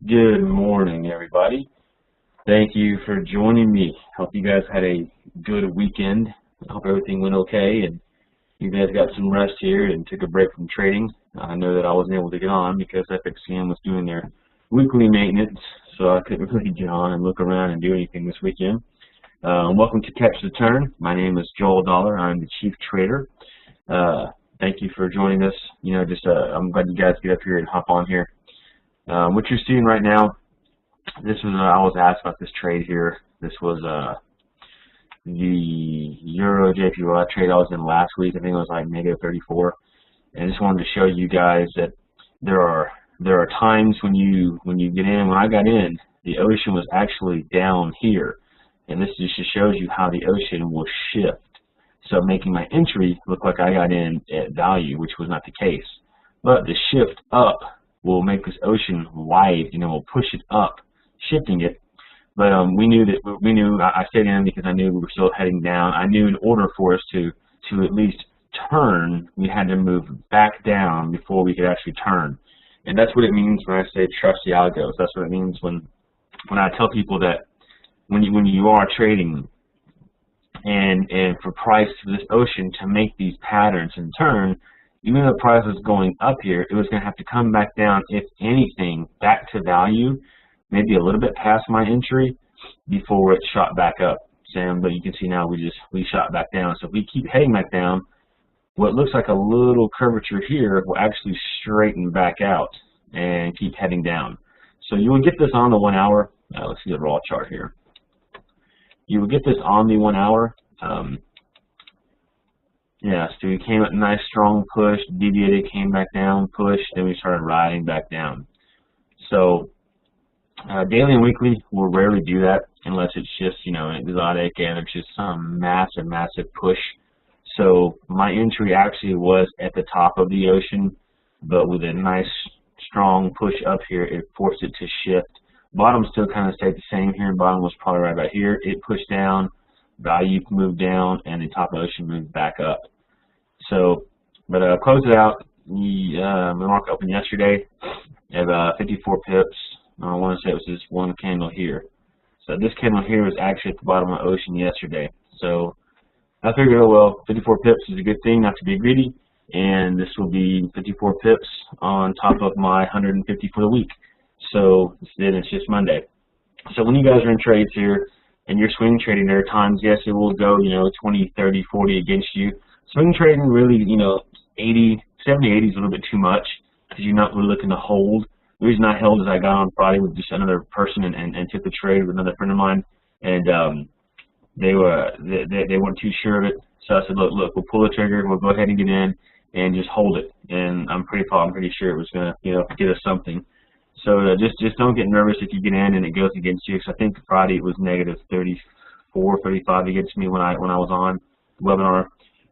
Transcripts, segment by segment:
Good morning, everybody. Thank you for joining me. Hope you guys had a good weekend. I hope everything went okay and you guys got some rest here and took a break from trading. I know that I wasn't able to get on because FXCM was doing their weekly maintenance, so I couldn't really get on and look around and do anything this weekend. Welcome to Catch the Turn. My name is Joel Dollar. I'm the Chief Trader. Thank you for joining us. I'm glad you guys get up here and hop on here. What you're seeing right now, this was I was asked about this trade here. This was the Euro JPY trade I was in last week. I think it was like -34, and I just wanted to show you guys that there are times when you get in. When I got in, the ocean was actually down here, and this just shows you how the ocean will shift. So making my entry look like I got in at value, which was not the case. But the shift up will make this ocean wide, we'll push it up, shifting it. But we knew I stayed in because I knew we were still heading down. I knew in order for us to at least turn, we had to move back down before we could actually turn. And that's what it means when I say trust the algos. That's what it means when I tell people that when you are trading and for price for this ocean to make these patterns and turn, even though the price was going up here, it was going to have to come back down, if anything, back to value, maybe a little bit past my entry before it shot back up. But you can see now we shot back down. So if we keep heading back down, what looks like a little curvature here will actually straighten back out and keep heading down. So you will get this on the 1 hour. Let's see the raw chart here. You will get this on the 1 hour. Yeah, so we came up nice strong push, deviated, came back down, pushed, then we started riding back down. So daily and weekly we'll rarely do that unless it's just an exotic and it's just some massive push. So my entry actually was at the top of the ocean, but with a nice strong push up here, it forced it to shift. Bottom still kind of stayed the same here. Bottom was probably right about here. It pushed down, value moved down, and the top of the ocean moved back up. So, but close it out. The market opened yesterday at 54 pips. I want to say it was this one candle here. So this candle here was actually at the bottom of the ocean yesterday. So I figured, oh well, 54 pips is a good thing, not to be greedy, and this will be 54 pips on top of my 150 for the week. So then it's just Monday. So when you guys are in trades here and you're swing trading, there are times, yes, it will go 20, 30, 40 against you. Swing trading really, 70, 80 is a little bit too much because you're not really looking to hold. The reason I held is I got on Friday with just another person and took the trade with another friend of mine, and they weren't too sure of it. So I said, look, we'll pull the trigger, we'll go ahead and get in and just hold it. And I'm pretty sure it was gonna get us something. So just don't get nervous if you get in and it goes against you. Because I think Friday it was -34, 35 against me when I was on the webinar.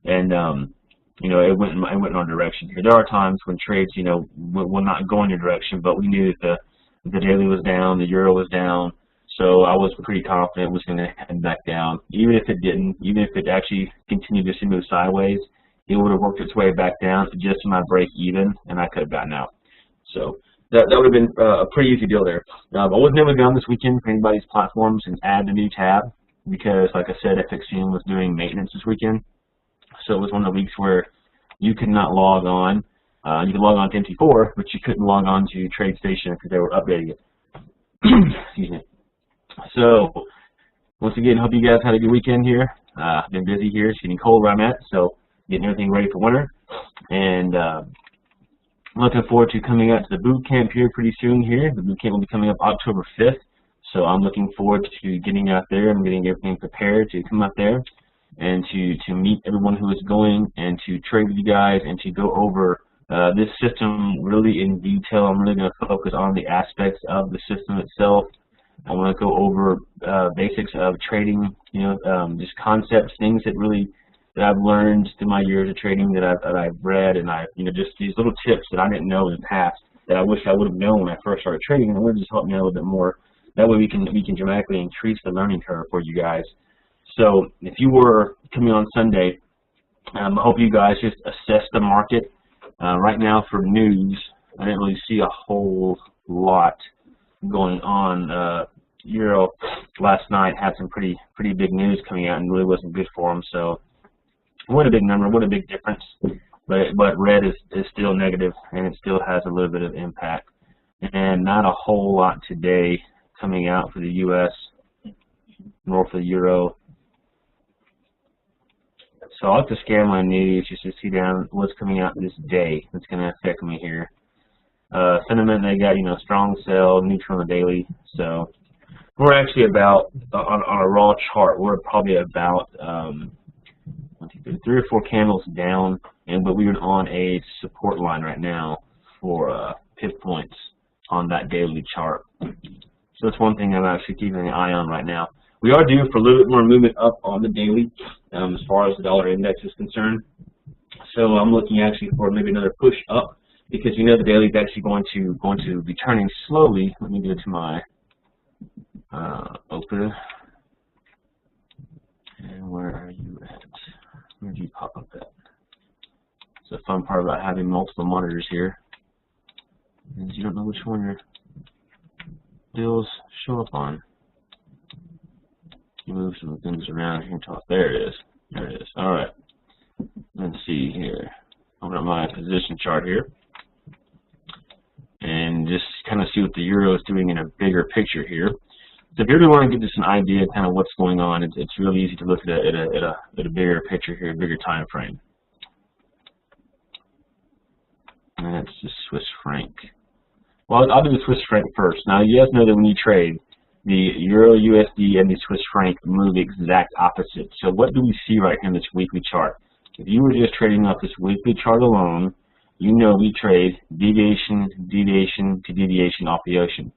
And it went in our direction here. There are times when trades will not go in your direction, but we knew that the daily was down, the euro was down, so I was pretty confident it was going to head back down. Even if it didn't, even if it actually continued to move sideways, it would have worked its way back down to just my break even, and I could have gotten out. So that would have been a pretty easy deal there. I wasn't able to go on this weekend for anybody's platforms and add a new tab because, like I said, FXCM was doing maintenance this weekend. So it was one of the weeks where you could not log on. You could log on to MT4, but you couldn't log on to TradeStation because they were updating it. Excuse me. So once again, hope you guys had a good weekend here. I've been busy here. It's getting cold where I'm at, so getting everything ready for winter. And looking forward to coming out to the boot camp here pretty soon here. The boot camp will be coming up October 5th. So I'm looking forward to getting out there and getting everything prepared to come out there and to meet everyone who is going and to trade with you guys and to go over this system really in detail. I'm really going to focus on the aspects of the system itself. I want to go over basics of trading, just concepts, things that I've learned through my years of trading that I've read, and just these little tips that I didn't know in the past that I wish I would have known when I first started trading, and it would just help me out a little bit more. That way we can dramatically increase the learning curve for you guys. So if you were coming on Sunday, I hope you guys just assess the market. Right now for news, I didn't really see a whole lot going on. Euro last night had some pretty big news coming out and really wasn't good for them. So what a big number, what a big difference. But red is still negative, and it still has a little bit of impact. And not a whole lot today coming out for the U.S. nor for the Euro. So I'll have to scan my news just to see down what's coming out this day that's going to affect me here. Sentiment, they got, strong sell, neutral on the daily. So we're actually about, on a raw chart, we're probably about 3 or 4 candles down, but we are on a support line right now for pip points on that daily chart. So that's one thing I'm actually keeping an eye on right now. We are due for a little bit more movement up on the daily as far as the dollar index is concerned. So I'm looking actually for maybe another push up, because the daily is actually going to be turning slowly. Let me go to my open. And where are you at? Where do you pop up at? It's a fun part about having multiple monitors here, is you don't know which one your deals show up on. You move some things around here and talk. There it is. There it is. All right. Let's see here. Open up my position chart here, and just kind of see what the euro is doing in a bigger picture here. So if you really want to get just an idea of kind of what's going on, it's really easy to look at a bigger picture here, a bigger time frame. And that's the Swiss franc. Well, I'll do the Swiss franc first. Now, you guys know that when you trade, the Euro USD and the Swiss franc move the exact opposite. So what do we see right here in this weekly chart? If you were just trading off this weekly chart alone, we trade deviation, deviation to deviation off the ocean.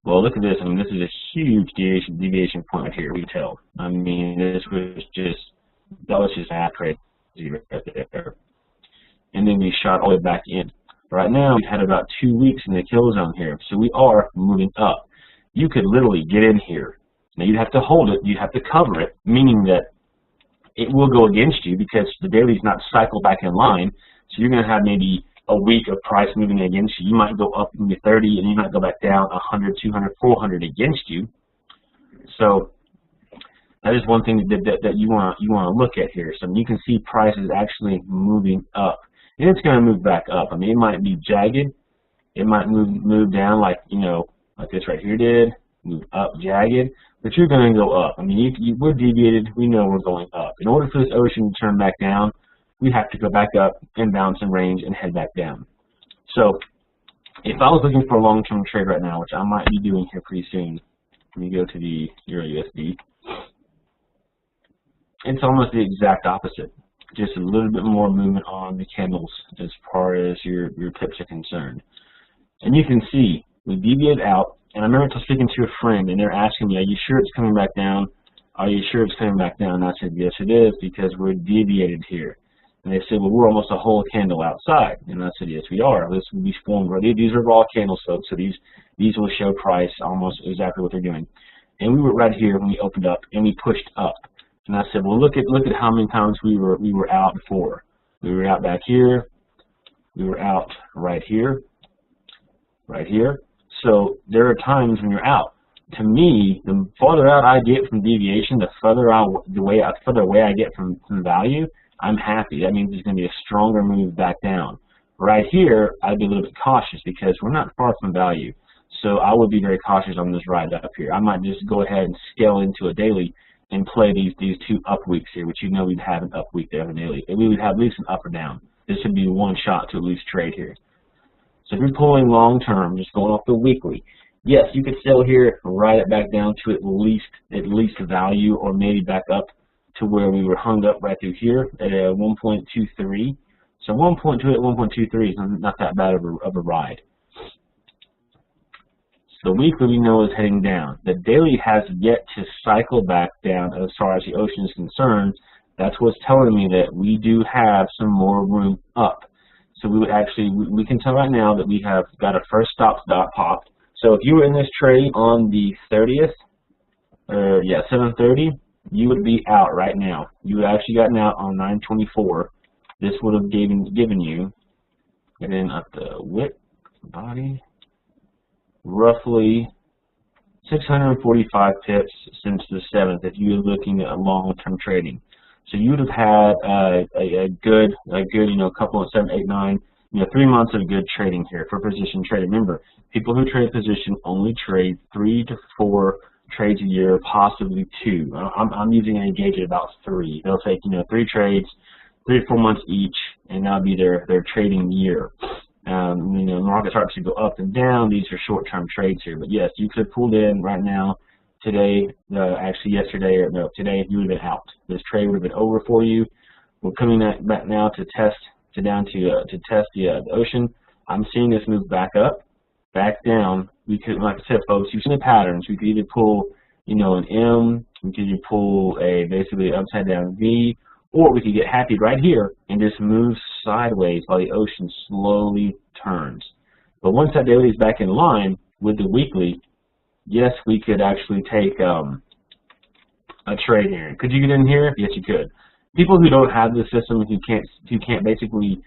Well, look at this. I mean, this is a huge deviation point right here, retail. I mean, that was just half crazy right there. And then we shot all the way back in. Right now, we've had about 2 weeks in the kill zone here, so we are moving up. You could literally get in here. Now, you'd have to hold it. You'd have to cover it, meaning that it will go against you because the daily is not cycled back in line. So you're going to have maybe a week of price moving against you. You might go up into 30, and you might go back down 100, 200, 400 against you. So that is one thing that you want to look at here. So you can see prices actually moving up, and it's going to move back up. I mean, it might be jagged. It might move down like like this right here did, move up jagged, but you're going to go up. I mean, we're deviated. We know we're going up. In order for this ocean to turn back down, we have to go back up and bounce in range and head back down. So if I was looking for a long-term trade right now, which I might be doing here pretty soon, let me go to the Euro USD. It's almost the exact opposite. Just a little bit more movement on the candles as far as your pips are concerned. And you can see we deviated out, and I remember speaking to a friend, and they're asking me, are you sure it's coming back down? Are you sure it's coming back down? And I said, yes, it is, because we're deviated here. And they said, well, we're almost a whole candle outside. And I said, yes, we are. This will be formed. These are raw candles, folks, so these will show price almost exactly what they're doing. And we were right here when we opened up, and we pushed up. And I said, well, look at how many times we were out before. We were out back here. We were out right here. Right here. So there are times when you're out. To me, the farther out I get from deviation, the further away I get from value, I'm happy. That means there's going to be a stronger move back down. Right here, I'd be a little bit cautious because we're not far from value. So I would be very cautious on this ride up here. I might just go ahead and scale into a daily and play these 2 up weeks here, which we'd have an up week there on the daily. And we would have at least an up or down. This would be one shot to at least trade here. So if you're pulling long term, just going off the weekly, yes, you could sell here, ride it back down to at least value, or maybe back up to where we were hung up right through here at a 1.23. So 1.2 at 1.23 is not that bad of a ride. So the weekly we know is heading down. The daily has yet to cycle back down as far as the ocean is concerned. That's what's telling me that we do have some more room up. So we can tell right now that we have got a first stop popped. So if you were in this trade on the 30th, 7:30, you would be out right now. You would actually gotten out on 9:24. This would have given you, and then at the width, body, roughly 645 pips since the 7th if you were looking at long-term trading. So you would have had a good, couple of 7, 8, 9, 3 months of good trading here for position trading. Remember, people who trade position only trade 3 to 4 trades a year, possibly 2. I'm using a gauge at about 3. They'll take 3 trades, 3 to 4 months each, and that'll be their trading year. The market starts to go up and down. These are short-term trades here, but yes, you could have pulled in right now, today, actually yesterday, or no, today you would have been out. This trade would have been over for you. We're coming back now to test the ocean. I'm seeing this move back up, back down. We could, like I said, folks, you've seen the patterns. We could either pull, an M, we could either pull basically upside down V, or we could get happy right here and just move sideways while the ocean slowly turns. But once that daily is back in line with the weekly, yes, we could actually take a trade here. Could you get in here? Yes, you could. People who don't have the system, who can't basically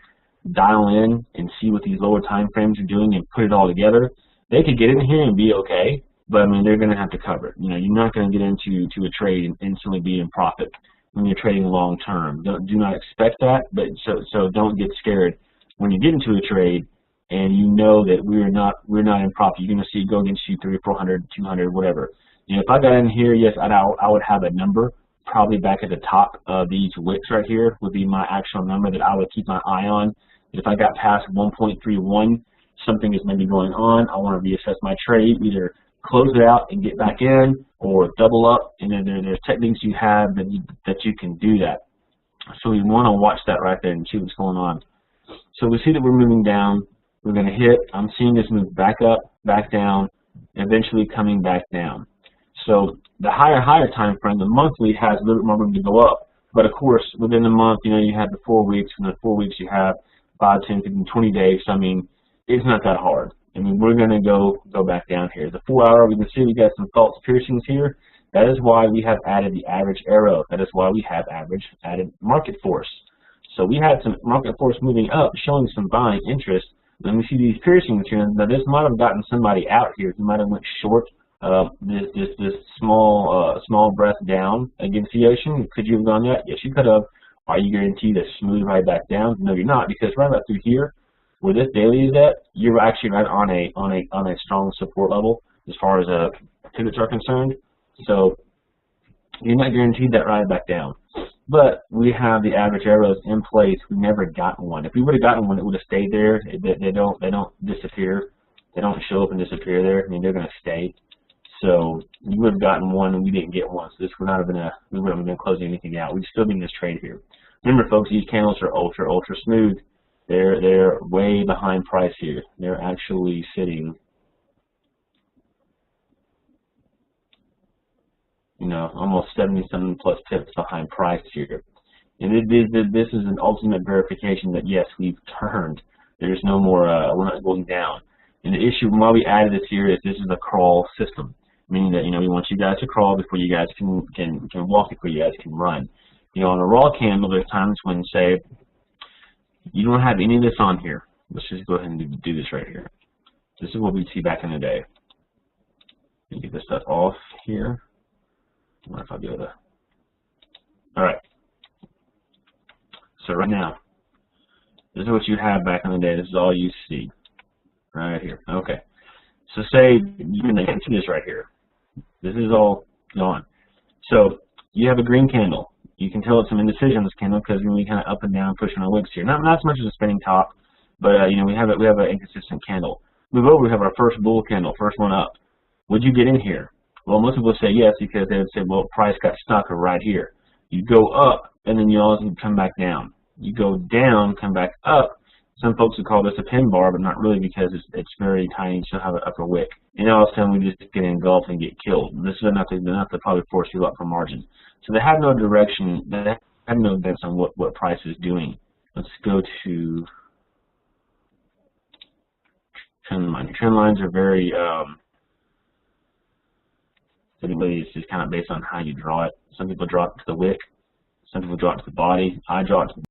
dial in and see what these lower time frames are doing and put it all together, they could get in here and be okay. But I mean, they're going to have to cover it. You're not going to get into a trade and instantly be in profit when you're trading long term. Do not expect that, but so don't get scared when you get into a trade and you know that we're not in profit. You're going to see it go against you 300, 400, 200, whatever. If I got in here, yes, I would have a number probably back at the top of these wicks right here would be my actual number that I would keep my eye on. If I got past 1.31, something is maybe going on. I want to reassess my trade, either close it out and get back in, or double up. And then there's techniques you have that you can do that. So we want to watch that right there and see what's going on. So we see that we're moving down. We're going to hit. I'm seeing this move back up, back down, eventually coming back down. So the higher time frame, the monthly, has a little bit more room to go up. But of course, within the month, you have the 4 weeks. From the 4 weeks, you have 5, 10, 15, 20 days. So, I mean, it's not that hard. I mean, we're going to go back down here. The 4 hour, we can see we got some false piercings here. That is why we have added the average arrow. That is why we have added market force. So we had some market force moving up, showing some buying interest. Then we see these piercings here. Now this might have gotten somebody out here. He might have went short this small breath down against the ocean. Could you have gone that? Yes, you could have. Are you guaranteed to smooth right back down? No, you're not, because right about through here, where this daily is at, you're actually right on a strong support level as far as pivots are concerned. So you're not guaranteed that ride back down. But we have the average arrows in place. We've never gotten one. If we would have gotten one, it would have stayed there. They don't disappear. They don't show up and disappear there. I mean, they're going to stay. So you would have gotten one and we didn't get one. So this would not have been we wouldn't have been closing anything out. We'd still be in this trade here. Remember, folks, these candles are ultra smooth. They're way behind price here. They're actually sitting, almost 77 plus pips behind price here. And this is an ultimate verification that yes, we've turned. There's no more. We're not going down. And the issue why we added this here is this is a crawl system, meaning that we want you guys to crawl before you guys can walk, before you guys can run. On a raw candle, there's times when, say, you don't have any of this on here. Let's just go ahead and do this right here. This is what we see back in the day. Let me get this stuff off here. I wonder if I'll be able to. All right. So right now, this is what you have back in the day. This is all you see right here. Okay. So say you can see this right here. This is all gone. So you have a green candle. You can tell it's some indecision on this candle because we kind of up and down pushing our wicks here. Not so much as a spinning top, but we have an inconsistent candle. Move over, we have our first bull candle, first one up. Would you get in here? Well, most people say yes because they would say, well, price got stuck right here. You go up and then you always come back down. You go down, come back up. Some folks would call this a pin bar, but not really because it's very tiny. You still have an upper wick. And all of a sudden we just get engulfed and get killed. This is enough to probably force you up for margin. So they have no direction. They have no sense on what price is doing. Let's go to trend line. Trend lines are very typically it's just kind of based on how you draw it. Some people draw it to the wick. Some people draw it to the body. I draw it to the